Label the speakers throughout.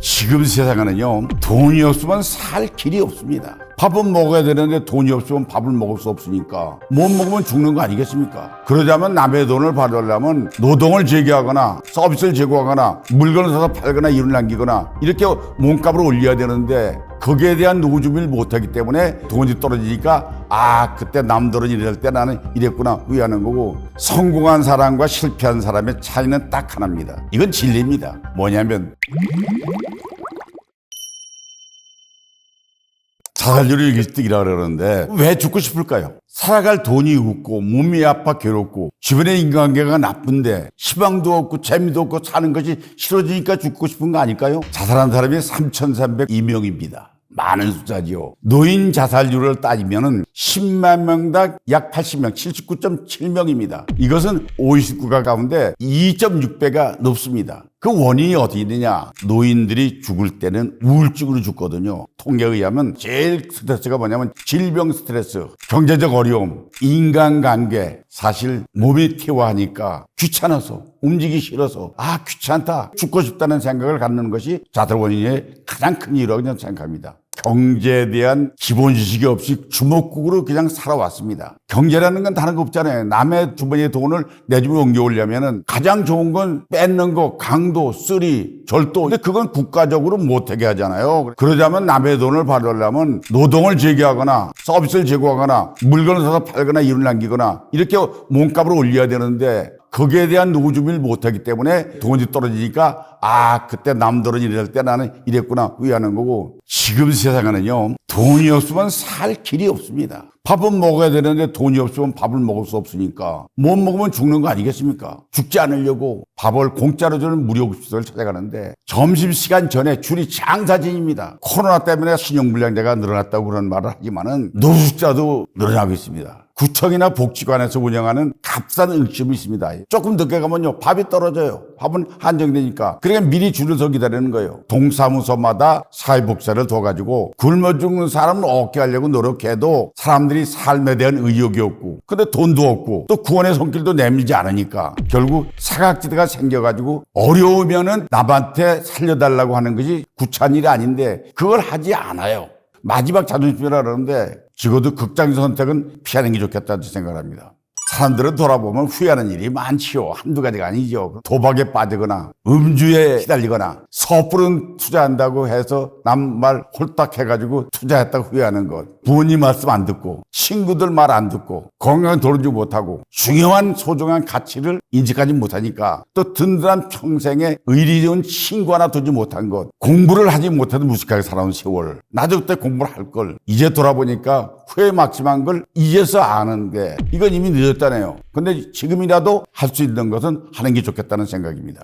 Speaker 1: 지금 세상에는요, 돈이 없으면 살 길이 없습니다. 밥은 먹어야 되는데 돈이 없으면 밥을 먹을 수 없으니까 못 먹으면 죽는 거 아니겠습니까? 그러자면 남의 돈을 받으려면 노동을 제기하거나 서비스를 제공하거나 물건을 사서 팔거나 일을 남기거나 이렇게 몸값을 올려야 되는데 거기에 대한 노후 준비를 못하기 때문에 돈이 떨어지니까 그때 남들은 이럴 때 나는 이랬구나 후회하는 거고, 성공한 사람과 실패한 사람의 차이는 딱 하나입니다. 이건 진리입니다. 뭐냐면 자살률이 1등이라 그러는데 왜 죽고 싶을까요? 살아갈 돈이 없고 몸이 아파 괴롭고 주변의 인간관계가 나쁜데 희망도 없고 재미도 없고 사는 것이 싫어지니까 죽고 싶은 거 아닐까요? 자살한 사람이 3,302명입니다. 많은 숫자지요. 노인 자살률을 따지면 10만 명당 약 80명, 79.7명입니다. 이것은 OECD 가운데 2.6배가 높습니다. 그 원인이 어디 있느냐? 노인들이 죽을 때는 우울증으로 죽거든요. 통계에 의하면 제일 스트레스가 뭐냐면 질병 스트레스, 경제적 어려움, 인간관계. 사실 몸이 퇴화하니까 귀찮아서, 움직이기 싫어서 귀찮다, 죽고 싶다는 생각을 갖는 것이 자살 원인의 가장 큰 이유라고 저는 생각합니다. 경제에 대한 기본 지식이 없이 주먹국으로 그냥 살아왔습니다. 경제라는 건 다른 거 없잖아요. 남의 주머니에 돈을 내 집으로 옮겨오려면 가장 좋은 건 뺏는 거, 강도, 쓰리, 절도. 근데 그건 국가적으로 못하게 하잖아요. 그러자면 남의 돈을 받으려면 노동을 제기하거나 서비스를 제공하거나 물건을 사서 팔거나 일을 남기거나 이렇게 몸값을 올려야 되는데 거기에 대한 노후 준비를 못하기 때문에 돈이 떨어지니까 그때 남들은 이럴 때 나는 이랬구나 후회하는 거고, 지금 세상에는요, 돈이 없으면 살 길이 없습니다. 밥은 먹어야 되는데 돈이 없으면 밥을 먹을 수 없으니까 못 먹으면 죽는 거 아니겠습니까? 죽지 않으려고 밥을 공짜로 주는 무료급식을 찾아가는데 점심시간 전에 줄이 장사진입니다. 코로나 때문에 신용불량자가 늘어났다고 그런 말을 하지만은 노후 숫자도 늘어나고 있습니다. 구청이나 복지관에서 운영하는 값싼 음식점이 있습니다. 조금 늦게 가면요, 밥이 떨어져요. 밥은 한정되니까. 그러니까 미리 줄을 서 기다리는 거예요. 동사무소마다 사회복지사를 둬가지고 굶어 죽는 사람을 얻게 하려고 노력해도 사람들이 삶에 대한 의욕이 없고, 근데 돈도 없고 또 구원의 손길도 내밀지 않으니까 결국 사각지대가 생겨가지고 어려우면은 남한테 살려달라고 하는 것이 구차한 일이 아닌데 그걸 하지 않아요. 마지막 자존심이라 그러는데 적어도 극단적 선택은 피하는 게 좋겠다고 생각합니다. 사람들은 돌아보면 후회하는 일이 많지요. 한두 가지가 아니죠. 도박에 빠지거나 음주에 시달리거나 섣부른 투자한다고 해서 남 말 홀딱 해가지고 투자했다고 후회하는 것, 부모님 말씀 안 듣고 친구들 말 안 듣고 건강 돌보지 못하고 중요한 소중한 가치를 인식하지 못하니까 또 든든한 평생에 의리 좋은 친구 하나 두지 못한 것, 공부를 하지 못해도 무식하게 살아온 세월, 나도 그때 공부를 할 걸 이제 돌아보니까 후회 막심한 걸 이제서 아는데 이건 이미 늦었잖아요. 근데 지금이라도 할 수 있는 것은 하는 게 좋겠다는 생각입니다.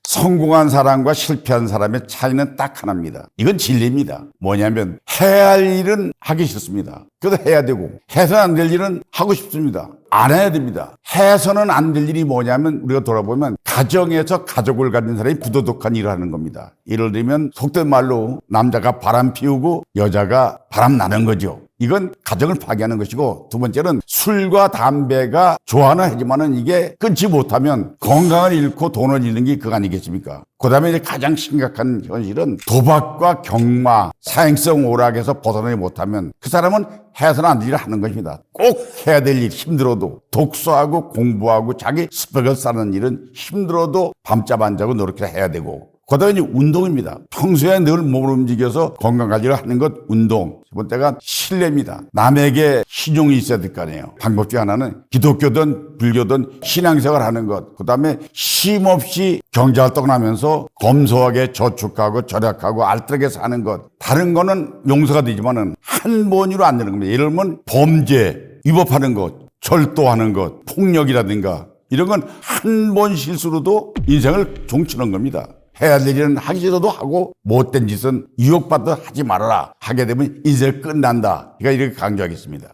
Speaker 1: 성공한 사람과 실패한 사람의 차이는 딱 하나입니다. 이건 진리입니다. 뭐냐면 해야 할 일은 하기 싫습니다. 그래도 해야 되고 해서는 안 될 일은 하고 싶습니다. 안 해야 됩니다. 해서는 안 될 일이 뭐냐면 우리가 돌아보면 가정에서 가족을 가진 사람이 부도덕한 일을 하는 겁니다. 예를 들면 속된 말로 남자가 바람 피우고 여자가 바람 나는 거죠. 이건 가정을 파괴하는 것이고, 두 번째는 술과 담배가 좋아는 하지만은 이게 끊지 못하면 건강을 잃고 돈을 잃는 게 그거 아니겠습니까? 그 다음에 이제 가장 심각한 현실은 도박과 경마, 사행성 오락에서 벗어나지 못하면 그 사람은 해서는 안 될 일을 하는 것입니다. 꼭 해야 될 일, 힘들어도 독서하고 공부하고 자기 스펙을 쌓는 일은 힘들어도 밤잠 안 자고 노력해서 해야 되고, 그 다음에 운동입니다. 평소에 늘 몸을 움직여서 건강관리를 하는 것, 운동. 세 번째가 신뢰입니다. 남에게 신용이 있어야 될 거 아니에요. 방법 중 하나는 기독교든 불교든 신앙생활 하는 것. 그 다음에 쉼없이 경제활동을 하면서 검소하게 저축하고 절약하고 알뜰하게 사는 것. 다른 거는 용서가 되지만은 한 번으로 안 되는 겁니다. 예를 들면 범죄, 위법하는 것, 절도하는 것, 폭력이라든가 이런 건 한 번 실수로도 인생을 종치는 겁니다. 해야 될 일은 하기 싫어도 하고 못된 짓은 유혹받아 하지 말아라. 하게 되면 인생 끝난다. 그러니까 이렇게 강조하겠습니다.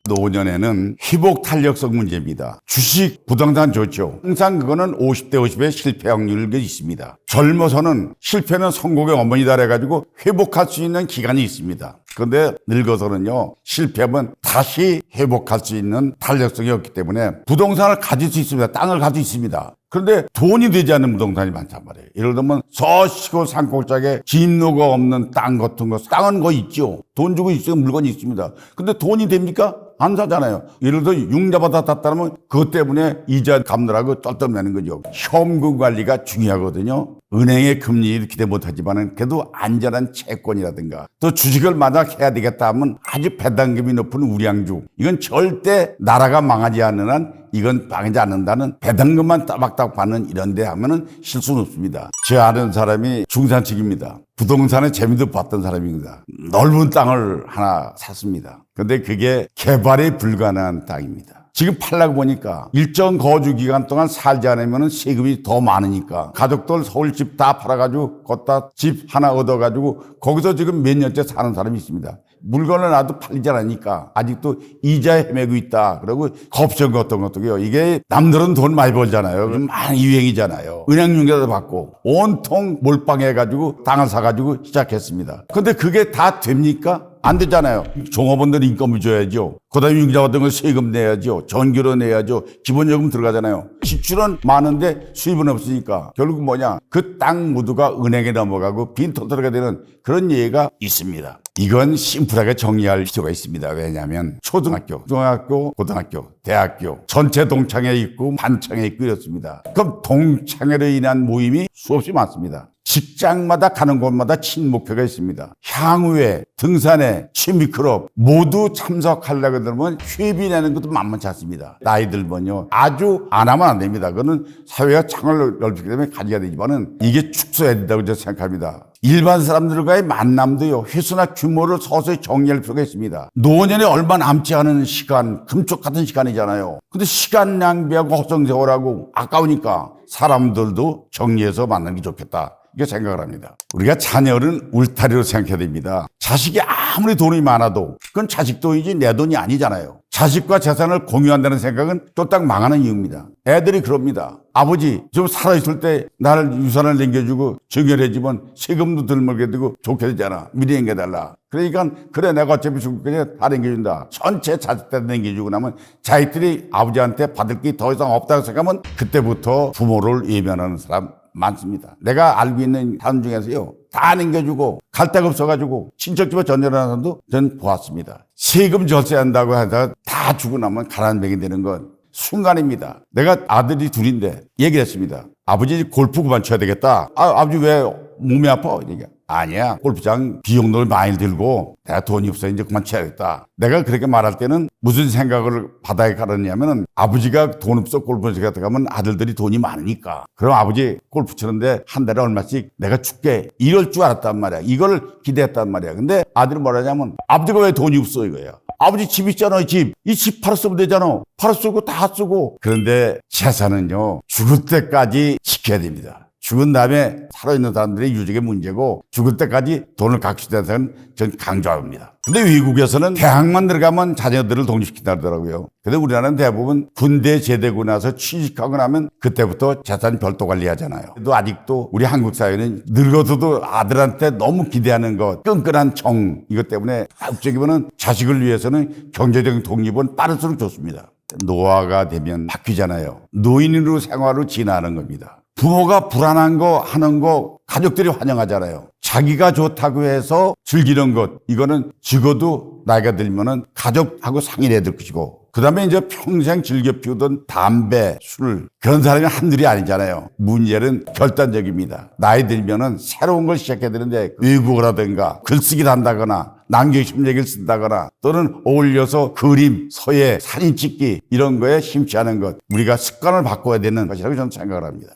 Speaker 1: 노년에는 회복 탄력성 문제입니다. 주식, 부동산 좋죠. 항상 그거는 50대 50의 실패 확률이 있습니다. 젊어서는 실패는 성공의 어머니다 해가지고 회복할 수 있는 기간이 있습니다. 그런데 늙어서는요, 실패하면 다시 회복할 수 있는 탄력성이 없기 때문에 부동산을 가질 수 있습니다. 땅을 가질 수 있습니다. 그런데 돈이 되지 않는 부동산이 많단 말이에요. 예를 들면 서시고 산골짜기에 진로가 없는 땅 같은 거, 땅은 거 있죠. 돈 주고 있으면 물건이 있습니다. 근데 돈이 됩니까? 안 사잖아요. 예를 들어 융자받아 탔다면 그것 때문에 이자 갚느라고 떨떠내는 거죠. 현금 관리가 중요하거든요. 은행의 금리를 기대 못하지만 그래도 안전한 채권이라든가 또 주식을 만약 해야 되겠다 하면 아주 배당금이 높은 우량주, 이건 절대 나라가 망하지 않는 한 이건 망하지 않는다는, 배당금만 따박따박 받는 이런 데 하면은 실수는 없습니다. 제 아는 사람이 중산층입니다. 부동산의 재미도 봤던 사람입니다. 넓은 땅을 하나 샀습니다. 근데 그게 개발이 불가능한 땅입니다. 지금 팔려고 보니까 일정 거주 기간 동안 살지 않으면 세금이 더 많으니까 가족들 서울집 다 팔아가지고 걷다 집 하나 얻어가지고 거기서 지금 몇 년째 사는 사람이 있습니다. 물건을 놔도 팔리지 않으니까 아직도 이자에 헤매고 있다. 그리고 겁션 같은 것도요. 이게 남들은 돈 많이 벌잖아요. 요즘 많이 유행이잖아요. 은행융자도 받고 온통 몰빵해가지고 땅을 사가지고 시작했습니다. 근데 그게 다 됩니까? 안 되잖아요. 종업원들 인건비 줘야죠. 그 다음에 융자 같은 거 세금 내야죠. 전기료 내야죠. 기본요금 들어가잖아요. 지출은 많은데 수입은 없으니까 결국 뭐냐, 그 땅 모두가 은행에 넘어가고 빈토토가 되는 그런 예가 있습니다. 이건 심플하게 정리할 필요가 있습니다. 왜냐하면 초등학교, 중학교, 고등학교, 대학교 전체 동창회 있고 반창회 있고 이렇습니다. 그럼 동창회로 인한 모임이 수없이 많습니다. 직장마다 가는 곳마다 친목표가 있습니다. 향후에, 등산에, 취미클럽 모두 참석하려고 들면 회비 내는 것도 만만치 않습니다. 나이 들면요, 아주 안 하면 안 됩니다. 그거는 사회가 창을 넓히기 때문에 가져야 되지만은 이게 축소해야 된다고 저는 생각합니다. 일반 사람들과의 만남도요, 횟수나 규모를 서서히 정리할 필요가 있습니다. 노년에 얼마 남지 않은 시간, 금쪽 같은 시간이잖아요. 근데 시간 낭비하고 허송세월하고 아까우니까 사람들도 정리해서 만나는 게 좋겠다, 이렇게 생각을 합니다. 우리가 자녀는 울타리로 생각해야 됩니다. 자식이 아무리 돈이 많아도 그건 자식 돈이지 내 돈이 아니잖아요. 자식과 재산을 공유한다는 생각은 또 딱 망하는 이유입니다. 애들이 그럽니다. 아버지 좀 살아있을 때 나를 유산을 남겨주고 정결해지면 세금도 덜 물게 되고 좋게 되잖아. 미리 남겨달라. 그러니까 그래 내가 어차피 죽을 거니까 다 남겨준다. 전체 자식들 남겨주고 나면 자식들이 아버지한테 받을 게 더 이상 없다고 생각하면 그때부터 부모를 외면하는 사람 많습니다. 내가 알고 있는 사람 중에서요, 다 남겨주고 갈 데가 없어가지고 친척집에 전전하는 사람도 전 보았습니다. 세금 절세한다고 하다가 다 주고 나면 가난뱅이 되는 건 순간입니다. 내가 아들이 둘인데 얘기를 했습니다. 아버지 골프 그만 쳐야 되겠다. 아버지 왜 몸이 아파? 그러니까 아니야, 골프장 비용도 많이 들고 내가 돈이 없어 이제 그만 쳐야겠다. 내가 그렇게 말할 때는 무슨 생각을 바닥에 깔았냐면은 아버지가 돈 없어 골프 치러 가면 아들들이 돈이 많으니까 그럼 아버지 골프 치는데 한 달에 얼마씩 내가 줄게, 이럴 줄 알았단 말이야. 이걸 기대했단 말이야. 근데 아들이 뭐라냐면 아버지가 왜 돈이 없어 이거야. 아버지 집 있잖아, 집. 이 집 팔아 쓰면 되잖아. 팔아 쓰고 다 쓰고. 그런데 재산은요, 죽을 때까지 지켜야 됩니다. 죽은 다음에 살아있는 사람들의 유족의 문제고 죽을 때까지 돈을 각시대해서는 전 강조합니다. 근데 외국에서는 대학만 들어가면 자녀들을 독립시킨다 그러더라고요. 근데 우리나라는 대부분 군대 제대고 나서 취직하고 나면 그때부터 재산 별도 관리하잖아요. 그래도 아직도 우리 한국 사회는 늙어서도 아들한테 너무 기대하는 것, 끈끈한 정, 이것 때문에 국적이면은 자식을 위해서는 경제적인 독립은 빠를수록 좋습니다. 노화가 되면 바뀌잖아요. 노인으로 생활을 지나는 겁니다. 부모가 불안한 거 하는 거 가족들이 환영하잖아요. 자기가 좋다고 해서 즐기는 것, 이거는 죽어도 나이가 들면은 가족하고 상의를 해야 될 것이고, 그 다음에 이제 평생 즐겨 피우던 담배, 술, 그런 사람이 한둘이 아니잖아요. 문제는 결단적입니다. 나이 들면은 새로운 걸 시작해야 되는데 외국어라든가 글쓰기를 한다거나 남경심력을 쓴다거나 또는 어울려서 그림, 서예, 사진 찍기 이런 거에 심취하는 것, 우리가 습관을 바꿔야 되는 것이라고 저는 생각을 합니다.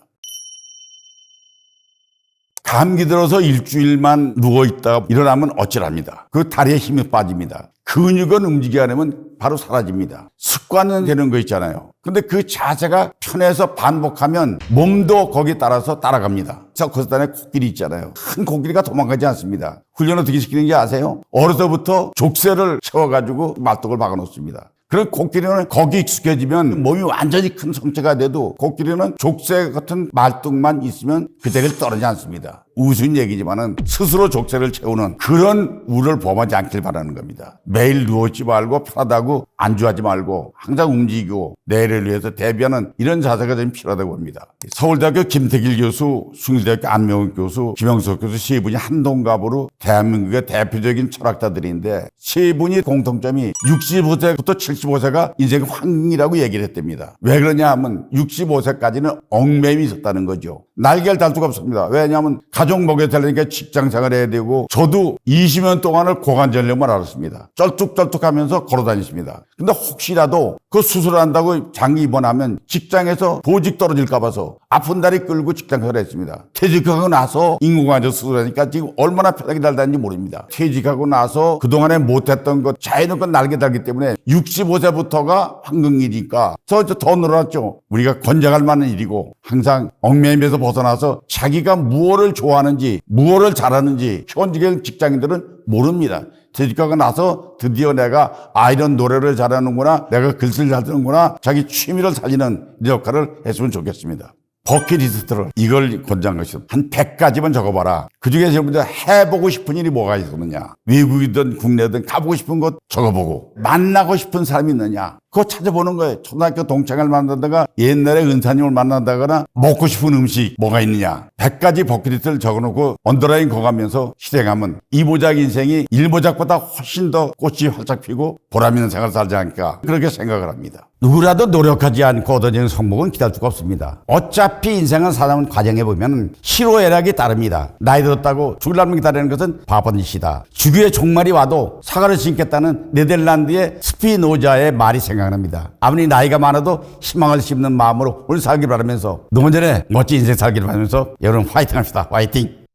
Speaker 1: 감기 들어서 일주일만 누워있다가 일어나면 어찌랍니다. 그 다리에 힘이 빠집니다. 근육은 움직이지 않으면 바로 사라집니다. 습관은 되는 거 있잖아요. 근데 그 자세가 편해서 반복하면 몸도 거기에 따라서 따라갑니다. 저 거기에 코끼리 있잖아요. 큰 코끼리가 도망가지 않습니다. 훈련 어떻게 시키는지 아세요? 어려서부터 족쇄를 채워가지고 말뚝을 박아놓습니다. 그런 코끼리는 거기 익숙해지면 몸이 완전히 큰 성체가 돼도 코끼리는 족쇄 같은 말뚝만 있으면 그 자리를 떠나지 않습니다. 우스운 얘기지만은 스스로 족쇄를 채우는 그런 우를 범하지 않길 바라는 겁니다. 매일 누워있지 말고 편하다고 안주하지 말고 항상 움직이고 내일을 위해서 대비하는 이런 자세가 좀 필요하다고 봅니다. 서울대학교 김태길 교수, 숭일대학교 안명훈 교수, 김영석 교수 세 분이 한동갑으로 대한민국의 대표적인 철학자들인데 세 분이 공통점이 65세부터 75세가 인생의 황금이라고 얘기를 했답니다. 왜 그러냐 하면 65세까지는 얽매임이 있었다는 거죠. 날개를 달 수가 없습니다. 왜냐하면 가족 먹여야 되니까 직장 생활해야 되고 저도 20년 동안을 고관절염을 앓았습니다. 쩔뚝쩔뚝하면서 걸어다녔습니다. 근데 혹시라도 그 수술한다고 장기 입원하면 직장에서 보직 떨어질까 봐서 아픈 다리 끌고 직장 생활을 했습니다. 퇴직하고 나서 인공관절 수술하니까 지금 얼마나 편하게 달다는지 모릅니다. 퇴직하고 나서 그동안에 못했던 것 자유롭게 날개 달기 때문에 65세부터가 황금이니까 더 늘어났죠. 우리가 권장할 만한 일이고 항상 얽매임에서 벗어나서 자기가 무엇을 좋아하는지 무엇을 잘하는지 현직의 직장인들은 모릅니다. 퇴직하고 나서 드디어 내가 이런 노래를 잘하는구나, 내가 글쓰기를 잘 쓰는구나, 자기 취미를 살리는 역할을 했으면 좋겠습니다. 버킷리스트를 이걸 권장한 것이 한 100가지만 적어봐라. 그중에 전부 해보고 싶은 일이 뭐가 있었느냐, 외국이든 국내든 가보고 싶은 곳 적어보고, 만나고 싶은 사람이 있느냐 그거 찾아보는 거예요. 초등학교 동창을 만난다거나 옛날에 은사님을 만난다거나 먹고 싶은 음식 뭐가 있느냐, 100가지 버킷리스트를 적어놓고 언더라인 거가면서 실행하면 이보작 인생이 일보작보다 훨씬 더 꽃이 활짝 피고 보람있는 생활을 살지 않을까 그렇게 생각을 합니다. 누구라도 노력하지 않고 얻어지는 성공은 기다릴 수가 없습니다. 어차피 인생은 사는 과정에 보면 희로애락이 따릅니다. 나이 들었다고 죽을 날만 기다리는 것은 바본 짓이다. 주교의 종말이 와도 사과를 심겠다는 네덜란드의 스피노자의 말이 생각납니다. 아무리 나이가 많아도 희망을 심는 마음으로 오늘 살길 바라면서 노년에 멋진 인생 살기를 바라면서 여러분 화이팅 합시다. 화이팅!